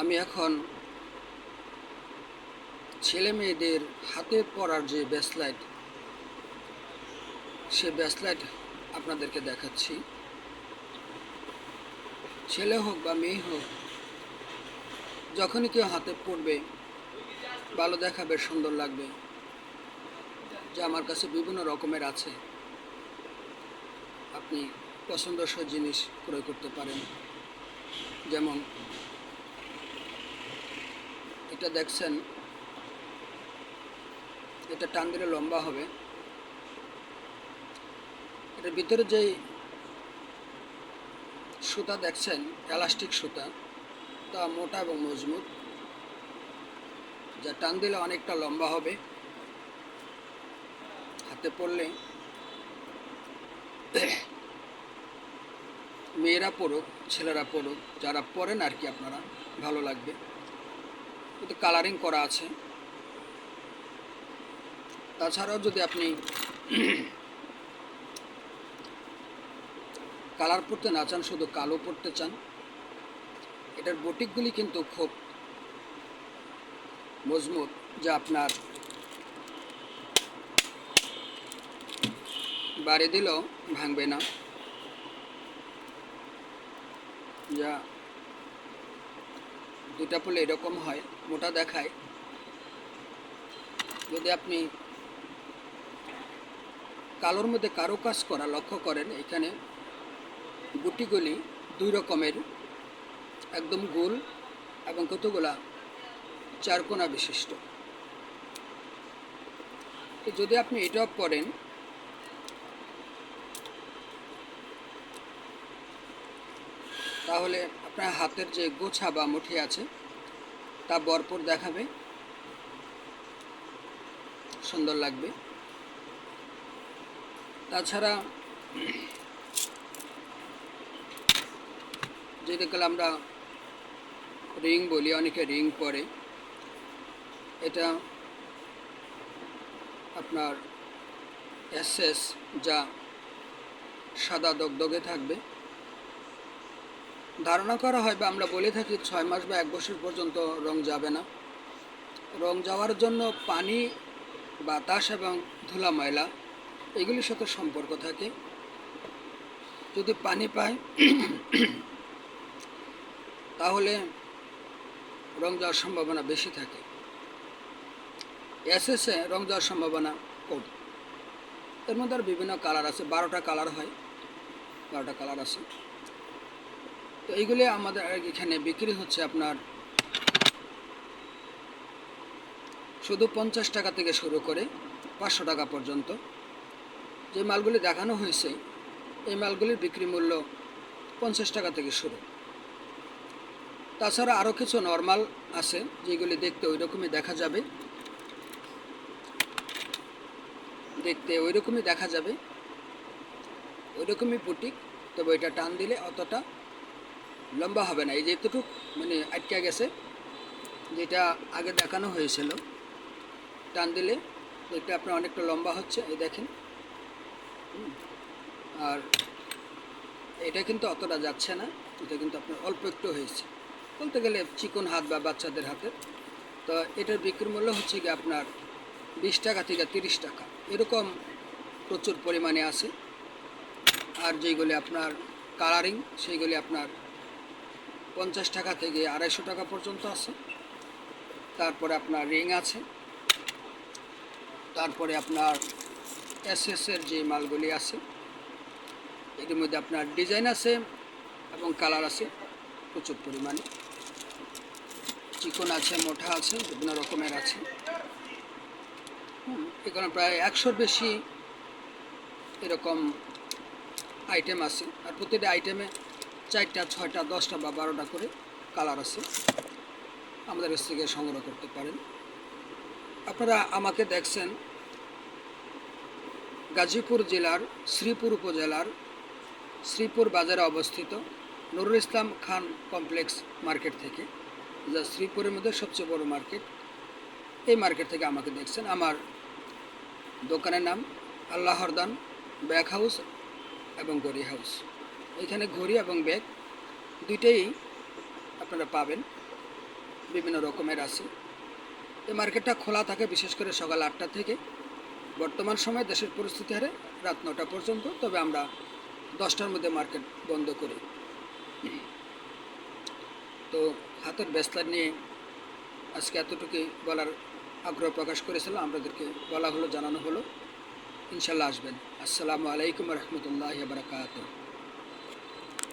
আমি এখন ছেলে মেয়েদের হাতে পরার যে ব্রেসলেট, সে ব্রেসলেট আপনাদেরকে দেখাচ্ছি। ছেলে হোক বা মেয়ে হোক, যখনই কেউ হাতে পরবে ভালো দেখাবে, সুন্দর লাগবে। যে আমার কাছে বিভিন্ন রকমের আছে, আপনি পছন্দসই জিনিস ক্রয় করতে পারেন। যেমন এটা দেখছেন, এটা টান দিলে লম্বা হবে। এটার ভিতরে যেই সুতা দেখছেন, এলাস্টিক সুতা, তা মোটা এবং মজবুত, যা টান দিলে অনেকটা লম্বা হবে। হাতে পরলে মেয়েরা পরুক, ছেলেরা পরুক, যারা পরেন আর কি, আপনারা ভালো লাগবে। কিন্তু কালারিং করা আছে। তাছাড়াও যদি আপনি কালার পরতে না চান, শুধু কালো পরতে চান, এটার বুটিকগুলি কিন্তু খুব মজবুত, যা আপনার বাড়ি দিলেও ভাঙবে না। যা দুটা পরলে এরকম হয়, মোটা দেখায়। যদি আপনি কালোর মধ্যে কারো কাজ করা লক্ষ্য করেন, এখানে বুটিগুলি দুই রকমের, একদম গোল এবং কতগুলা চারকোনা বিশিষ্ট। তো যদি আপনি এটাও পরেন, তাহলে আপনার হাতের যে গোছা বা মুঠি আছে তা ভরপুর দেখাবে, সুন্দর লাগবে। তাছাড়া যেটাকে আমরা রিং বলি, অনেকে রিং পরে, এটা আপনার এসএস, যা সাদা দগদগে থাকবে। ধারণা করা হয় বা আমরা বলে থাকি 6 মাস বা 1 বছর পর্যন্ত রং যাবে না। রং যাওয়ার জন্য পানি, বাতাস এবং ধুলা ময়লা এগুলির সাথে সম্পর্ক থাকে। যদি পানি পায় তাহলে রং যাওয়ার সম্ভাবনা বেশি থাকে। এসএসে রং যাওয়ার সম্ভাবনা কম। এর মধ্যে আর বিভিন্ন কালার আছে, 12টা কালার হয়, 12টা কালার আছে। তো এইগুলি আমাদের এখানে বিক্রি হচ্ছে আপনার শুধু 50 টাকা থেকে শুরু করে 500 টাকা পর্যন্ত। যে মালগুলি দেখানো হয়েছে, এই মালগুলির বিক্রি মূল্য 50 টাকা থেকে শুরু। তাছাড়া আরও কিছু নর্মাল আছে, যেগুলি দেখতে ওই রকমই দেখা যাবে, ওই রকমই বুটিক, তবে ওইটা টান দিলে অতটা লম্বা হবে না। এই যেটুকু মানে আটকে গেছে, যেটা আগে দেখানো হয়েছিল, টান দিলে এটা আপনার অনেকটা লম্বা হচ্ছে, এই দেখেন। আর এটা কিন্তু অতটা যাচ্ছে না, এটা কিন্তু আপনার অল্প একটু হয়েছে, বলতে গেলে চিকন হাত বা বাচ্চাদের হাতে। তো এটার বিক্রি মূল্য হচ্ছে কি আপনার 20 টাকা থেকে 30 টাকা, এরকম প্রচুর পরিমাণে আছে। আর যেইগুলি আপনার কালারিং, সেইগুলি আপনার 50 টাকা থেকে 250 টাকা পর্যন্ত আছে। তারপরে আপনার রিং আছে, তারপরে আপনার এসএসের যে মালগুলি আছে, এটির মধ্যে আপনার ডিজাইন আছে এবং কালার আছে প্রচুর পরিমাণে। চিকন আছে, মোটা আছে, বিভিন্ন রকমের আছে। এখানে প্রায় 100-র বেশি এরকম আইটেম আছে। আর প্রতিটা আইটেমে 4টা, 6টা, 10টা বা 12টা করে কালার আছে। আমাদের কাছ থেকে সংগ্রহ করতে পারেন। আপনারা আমাকে দেখছেন গাজীপুর জেলার শ্রীপুর উপজেলার শ্রীপুর বাজারে অবস্থিত নুরুল ইসলাম খান কমপ্লেক্স মার্কেট থেকে, যা শ্রীপুরের মধ্যে সবচেয়ে বড় মার্কেট। এই মার্কেট থেকে আমাকে দেখছেন। আমার দোকানের নাম আল্লাহরদান ব্যাগ হাউস এবং ঘড়ি হাউস। এখানে ঘড়ি এবং ব্যাগ দুইটাই আপনারা পাবেন। বিভিন্ন রকমের আছে। এই মার্কেটটা খোলা থাকে বিশেষ করে সকাল 8টা থেকে বর্তমান সময়ে দেশের পরিস্থিতি হারে রাত 9টা পর্যন্ত, তবে আমরা 10টার মধ্যে মার্কেট বন্ধ করি। তো হাতের ব্রেসলেট নিয়ে আজকে এতটুকুই বলার আগ্রহ প্রকাশ করেছিলাম, আপনাদেরকে বলা হলো, জানানো হলো। ইনশাল্লাহ আসবেন। আসসালামু আলাইকুম রহমতুল্লাহ বারকাতুহ।